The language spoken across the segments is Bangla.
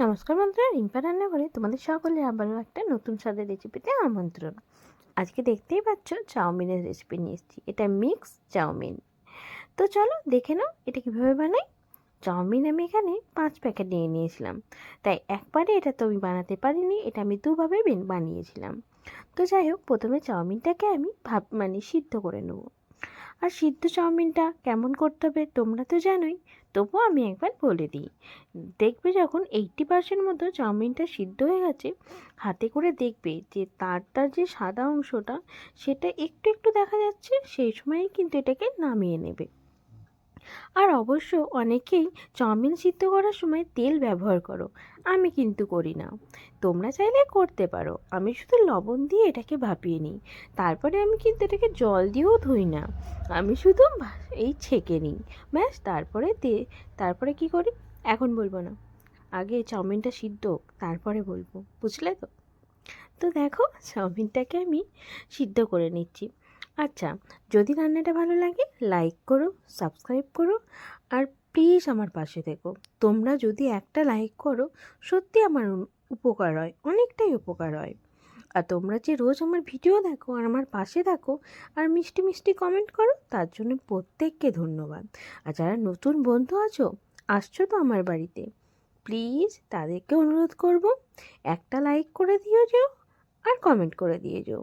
নমস্কার বন্ধুরা, রিম্পা রান্নাঘরে তোমাদের সকলে আবারও একটা নতুন স্বাদের রেসিপিতে আমন্ত্রণ। আজকে দেখতেই পাচ্ছ চাউমিনের রেসিপি নিয়ে এসেছি। এটা মিক্স চাউমিন। তো চলো দেখে নাও এটা কীভাবে বানাই। চাউমিন আমি এখানে 5 প্যাকেট নিয়ে নিয়েছিলাম, তাই একবারে এটা তো আমি বানাতে পারিনি, এটা আমি দুভাবে বানিয়েছিলাম। তো যাই হোক, প্রথমে চাউমিনটাকে আমি সিদ্ধ করে নেবো। আর সিদ্ধ চাউমিনটা কেমন করতে হবে তোমরা তো জানোই, তবুও আমি একবার বলে দিই। দেখবে যখন 80% মতো চাউমিনটা সিদ্ধ হয়ে গেছে, হাতে করে দেখবে যে তার যে সাদা অংশটা সেটা একটু একটু দেখা যাচ্ছে, সেই সময়ই কিন্তু এটাকে নামিয়ে নেবে। আর অবশ্য অনেকেই চাউমিন সিদ্ধ করার সময় তেল ব্যবহার করো, আমি কিন্তু করি না। তোমরা চাইলে করতে পারো। আমি শুধু লবণ দিয়ে এটাকে ভাপিয়ে নিই, তারপরে আমি কিন্তু এটাকে জল দিয়েও ধুই না, আমি শুধু এই ছেঁকে নিই ব্যাস। তারপরে কি করি এখন বলবো না, আগে চাউমিনটা সিদ্ধ হোক, তারপরে বলবো, বুঝলে তো? তো দেখো, চাউমিনটাকে আমি সিদ্ধ করে নিচ্ছি। আচ্ছা, যদি রান্নাটা ভালো লাগে লাইক করো, সাবস্ক্রাইব করো, আর প্লিজ আমার পাশে থেকো। তোমরা যদি একটা লাইক করো, সত্যি আমার উপকার হয়, অনেকটাই উপকার হয়। আর তোমরা যে রোজ আমার ভিডিও দেখো আর আমার পাশে থাকো আর মিষ্টি মিষ্টি কমেন্ট করো, তার জন্য প্রত্যেককে ধন্যবাদ। আর যারা নতুন বন্ধু আসছো তো আমার বাড়িতে, প্লিজ তাদেরকে অনুরোধ করব, একটা লাইক করে দিও যেও, আর কমেন্ট করে দিয়ে যেও।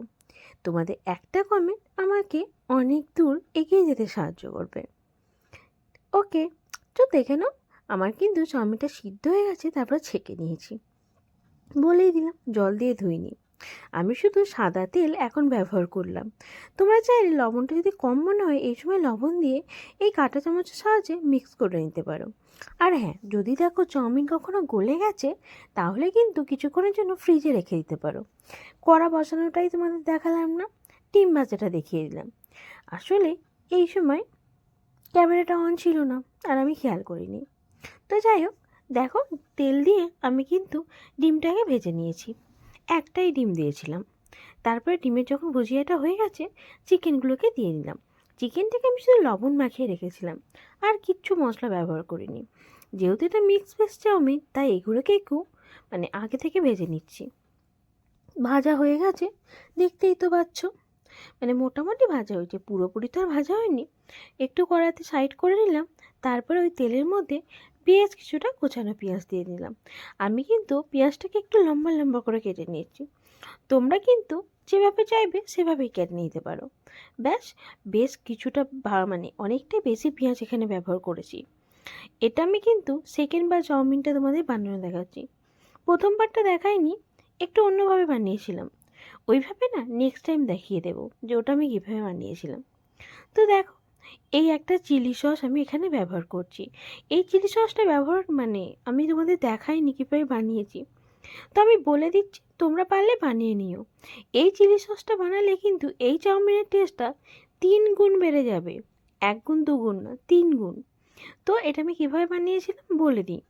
তোমাদের একটা কমেন্ট আমাকে অনেক দূর এগিয়ে যেতে সাহায্য করবে। ওকে, তো দেখে নাও, আমার কিন্তু চাউমিনটা সিদ্ধ হয়ে গেছে, তারপর ছেঁকে নিয়েছি। বলেই দিলাম জল দিয়ে ধুইনি, আমি শুধু সাদা তেল এখন ব্যবহার করলাম। তোমরা চাইলে লবণটা যদি কম মনে হয় এই সময় লবণ দিয়ে এই কাঁটা চামচের সাহায্যে মিক্স করে নিতে পারো। আর হ্যাঁ, যদি দেখো চাউমিন কখনো গলে গেছে, তাহলে কিন্তু কিছুক্ষণের জন্য ফ্রিজে রেখে দিতে পারো। কড়া বসানোটাই তোমাদের দেখালাম না, ডিম ভাজাটা দেখিয়ে দিলাম। আসলে এই সময় ক্যামেরাটা অন ছিল না আর আমি খেয়াল করিনি। তো যাই হোক, দেখো তেল দিয়ে আমি কিন্তু ডিমটাকে ভেজে নিয়েছি। একটাই ডিম দিয়েছিলাম। তারপরে ডিমের যখন ভুজিয়াটা হয়ে গেছে, চিকেনগুলোকে দিয়ে দিলাম। চিকেনটাকে আমি শুধু লবণ মাখিয়ে রেখেছিলাম, আর কিচ্ছু মশলা ব্যবহার করিনি। যেহেতু এটা মিক্স ভেজ চাউমিন, তাই এগুলোকে একটু আগে থেকে ভেজে নিচ্ছি। ভাজা হয়ে গেছে, দেখতেই তো পাচ্ছ। মোটামুটি ভাজা হয়েছে, পুরোপুরি তো আর ভাজা হয়নি। একটু কড়াইতে সাইড করে নিলাম, তারপরে ওই তেলের মধ্যে পেঁয়াজ, কিছুটা কোচানো পেঁয়াজ দিয়ে দিলাম। আমি কিন্তু পেঁয়াজটাকে একটু লম্বা লম্বা করে কেটে নিয়েছি। তোমরা কিন্তু যেভাবে চাইবে সেভাবেই কেটে নিতে পারো। ব্যাস, বেশ কিছুটা অনেকটাই বেশি পেঁয়াজ এখানে ব্যবহার করেছি। এটা আমি কিন্তু সেকেন্ড বার চাউমিনটা তোমাদের বানানো দেখাচ্ছি, প্রথমবারটা দেখাইনি, একটু অন্যভাবে বানিয়েছিলাম। ওইভাবে না নেক্সট টাইম দেখিয়ে দেবো যে ওটা আমি কীভাবে বানিয়েছিলাম। তো দেখো, এই একটা চিলি সস আমি এখানে ব্যবহার করছি। এই চিলি সসটা ব্যবহার আমি তোমাদের দেখাইনি কীভাবে বানিয়েছি, তো আমি বলে দিচ্ছি, তোমরা পারলে বানিয়ে নিও। এই চিলি সসটা বানালে কিন্তু এই চাউমিনের টেস্টটা 3 গুণ বেড়ে যাবে। 1 গুণ 2 গুণ না, 3 গুণ। তো এটা আমি কীভাবে বানিয়েছিলাম বলে দিই।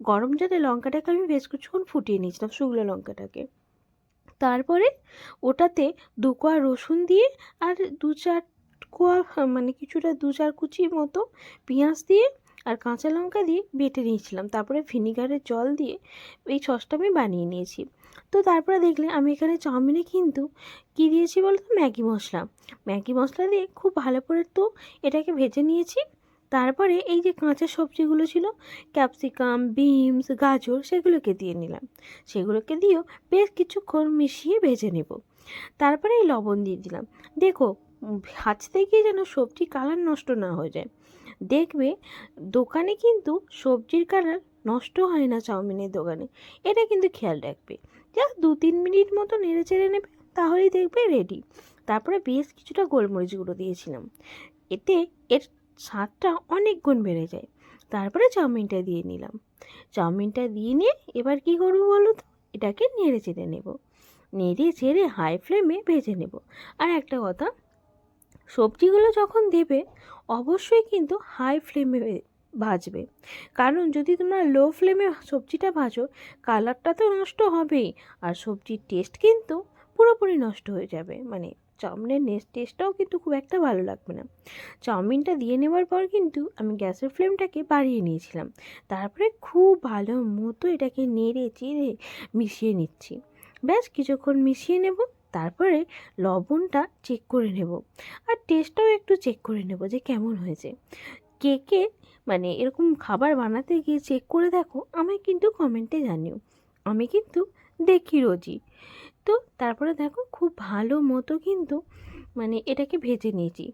গরম জলে লঙ্কাটাকে আমি বেশ কিছুক্ষণ ফুটিয়ে নিয়েছিলাম, শুকনো লঙ্কাটাকে। তারপরে ওটাতে 2 কোয়া রসুন দিয়ে আর 2-4 কোয়া কিছুটা 2-4 কুচি মতো পেঁয়াজ দিয়ে আর কাঁচা লঙ্কা দিয়ে বেটে নিয়েছিলাম। তারপরে ভিনিগারের জল দিয়ে এই সসটা আমি বানিয়ে নিয়েছি। তো তারপরে দেখলে আমি এখানে চাউমিনে কিন্তু কী দিয়েছি বলো তো, ম্যাগি মশলা দিয়ে খুব ভালো করে তো এটাকে ভেজে নিয়েছি। তারপরে এই যে কাঁচা সবজিগুলো ছিল, ক্যাপসিকাম, বিনস, গাজর, সেগুলোকে দিয়ে নিলাম। সেগুলোকে দিয়েও বেশ কিছুক্ষণ মিশিয়ে ভেজে নেব। তারপরে এই লবণ দিয়ে দিলাম। দেখো, ভাজতে গিয়ে যেন সবজি কালার নষ্ট না হয়ে যায়। দেখবে দোকানে কিন্তু সবজির কালার নষ্ট হয় না চাউমিনের দোকানে, এটা কিন্তু খেয়াল রাখবে। জাস্ট 2-3 মিনিট মতো নেড়ে চেড়ে নেবে, তাহলেই দেখবে রেডি। তারপরে বেশ কিছুটা গোলমরিচ গুঁড়ো দিয়েছিলাম, এতে এর স্বাদটা অনেক গুণ বেড়ে যায়। তারপরে চাউমিনটা দিয়ে নিলাম। চাউমিনটা দিয়ে নিয়ে এবার কী করবো বলো তো, এটাকে নেড়ে চেড়ে নেব। নেড়ে চেড়ে হাই ফ্লেমে ভেজে নেব। আর একটা কথা, সবজিগুলো যখন দেবে অবশ্যই কিন্তু হাই ফ্লেমে ভাজবে, কারণ যদি তোমরা লো ফ্লেমে সবজিটা ভাজো, কালারটা তো নষ্ট হবেই, আর সবজির টেস্ট কিন্তু পুরোপুরি নষ্ট হয়ে যাবে, চাউমিনের টেস্টটাও কিন্তু খুব একটা ভালো লাগবে না। চাউমিনটা দিয়ে নেওয়ার পর কিন্তু আমি গ্যাসের ফ্লেমটাকে বাড়িয়ে নিয়েছিলাম। তারপরে খুব ভালো মতো এটাকে নেড়ে চেড়ে মিশিয়ে নিচ্ছি। ব্যাস কিছুক্ষণ মিশিয়ে নেব। তারপরে লবণটা চেক করে নেব, আর টেস্টটাও একটু চেক করে নেব যে কেমন হয়েছে। কে কে মানে এরকম খাবার বানাতে গিয়ে চেক করে দেখো, আমায় কিন্তু কমেন্টে জানিও। আমি কিন্তু দেখি রোজই। তো তারপরে দেখো খুব ভালো মতো কিন্তু এটাকে ভেজে নিয়েছি।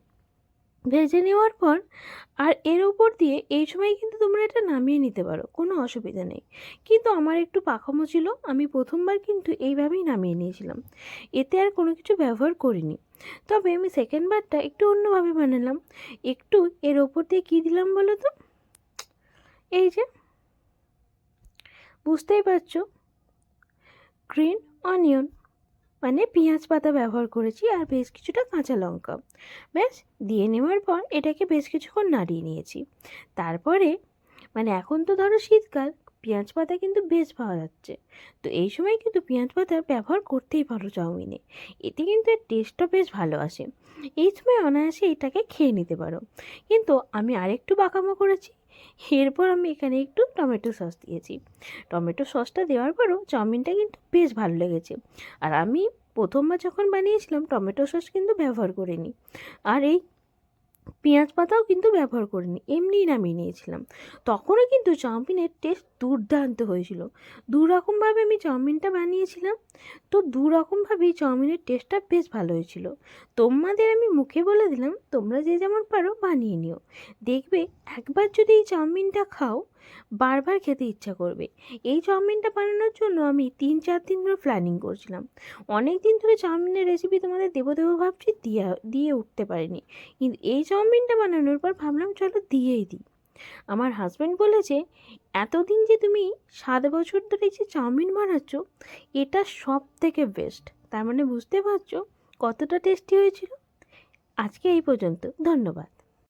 ভেজে নেওয়ার পর আর এর ওপর দিয়ে এই সময় কিন্তু তোমরা এটা নামিয়ে নিতে পারো, কোনো অসুবিধা নেই। কিন্তু আমার একটু পাকামো ছিল, আমি প্রথমবার কিন্তু এইভাবেই নামিয়ে নিয়েছিলাম, এতে আর কোনো কিছু ব্যবহার করিনি। তবে আমি সেকেন্ডবারটা একটু অন্যভাবে বানালাম। একটু এর ওপর দিয়ে কী দিলাম বলো তো? এই যে বুঝতেই পারছো, গ্রিন অনিয়ন পেঁয়াজ পাতা ব্যবহার করেছি, আর বেশ কিছুটা কাঁচা লঙ্কা। ব্যাস দিয়ে নেওয়ার পর এটাকে বেশ কিছুক্ষণ নাড়িয়ে নিয়েছি। তারপরে এখন তো ধরো শীতকাল, পেঁয়াজ পাতা কিন্তু বেশ পাওয়া যাচ্ছে। তো এই সময় কিন্তু পেঁয়াজ পাতার ব্যবহার করতেই পারো চাউমিনে, এতে কিন্তু এর টেস্টটা বেশ ভালো আসে। এই সময় অনায়াসে এটাকে খেয়ে নিতে পারো। কিন্তু আমি আরেকটু বাঁকামো করেছি। এরপর আমি এখানে একটু টমেটো সস দিয়েছি। টমেটো সসটা দেওয়ার পরও চাউমিনটা কিন্তু বেশ ভালো লেগেছে। আর আমি প্রথমবার যখন বানিয়েছিলাম টমেটো সস কিন্তু ব্যবহার করিনি, আর এই পেঁয়াজ পাতাও কিন্তু ব্যবহার করিনি, এমনিই নামিয়ে নিয়েছিলাম। তখনও কিন্তু চাউমিনের টেস্ট দুর্দান্ত হয়েছিল। দু রকমভাবে আমি চাউমিনটা বানিয়েছিলাম, তো দু রকমভাবেই চাউমিনের টেস্টটা বেশ ভালো হয়েছিল। তোমাদের আমি মুখে বলে দিলাম, তোমরা যে যেমন পারো বানিয়ে নিও। দেখবে একবার যদি এই চাউমিনটা খাও, বারবার খেতে ইচ্ছা করবে। এই চাউমিনটা বানানোর জন্য আমি 3-4 দিন ধরে প্ল্যানিং করছিলাম। অনেক দিন ধরে চাউমিনের রেসিপি তোমাদের দেবো ভাবছি, দিয়ে উঠতে পারিনি। কিন্তু এই চাউমিনটা বানানোর পর ভাবলাম চলো দিয়েই দিই। আমার হাজব্যান্ড বলেছে, এতদিন যে তুমি 7 বছর ধরে যে চাউমিন বানাচ্ছ, এটা সব থেকে বেস্ট। তার বুঝতে পারছো কতটা টেস্টি হয়েছিল। আজকে এই পর্যন্ত, ধন্যবাদ।